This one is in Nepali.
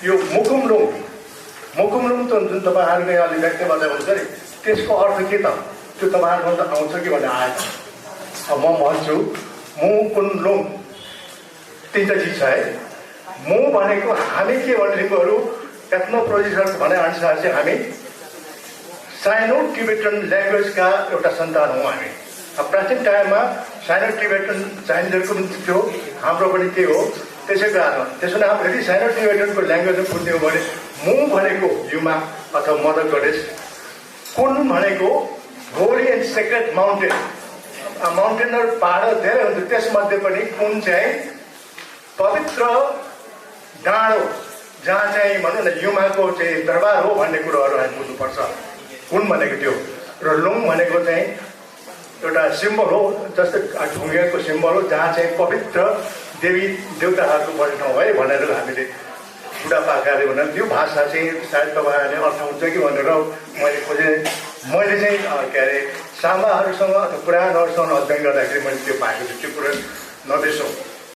यो मुकुमलुङ त जुन तपाईँहरूले अलि व्यक्त गर्दै हुन्छ नि त्यसको अर्थ के त त्यो तपाईँहरूकोमा त आउँछ कि भनेर आएछ। अब म भन्छु मुकुमलुङ तिनवटा चिज छ है। मु भनेको हामी के भनेकोहरू एथ्नोपोलोजिस्टहरू भने अनुसार चाहिँ हामी साइनो टिबेटन ल्याङ्ग्वेजका एउटा सन्तान हौँ हामी। प्राचीन टाइममा साइनो टिबेटन चाइनिजहरूको पनि थियो, हाम्रो पनि के हो त्यसै कारणमा। त्यसो भने अब यदि साइनो टिबेटनको ल्याङ्ग्वेजमा बुझ्ने हो भने मु भनेको युमा अथवा मदर गडेस, कुन भनेको होली एन्ड सेक्रेट माउन्टेन। माउन्टेनहरू पहाड धेरै हुन्छ, त्यसमध्ये पनि कुन चाहिँ पवित्र डाँडो जहाँ चाहिँ भनौँ न युमाको चाहिँ दरबार हो भन्ने कुरोहरू हामी बुझ्नुपर्छ। कुन भनेको त्यो र लुङ भनेको चाहिँ एउटा सिम्बल हो, जस्तै ढुङ्गेको सिम्बल हो जहाँ चाहिँ पवित्र देवी देवताहरूको बस्ने ठाउँ है भनेर हामीले बुढापाकाले भने त्यो भाषा चाहिँ सायद तपाईँहरूले अर्थ हुन्छ कि भनेर मैले खोजेँ। मैले चाहिँ के अरे सामाहरूसँग अथवा पुराणहरूसँग अध्ययन गर्दाखेरि मैले त्यो पाएको छु। त्यो कुरा नबिर्सौँ।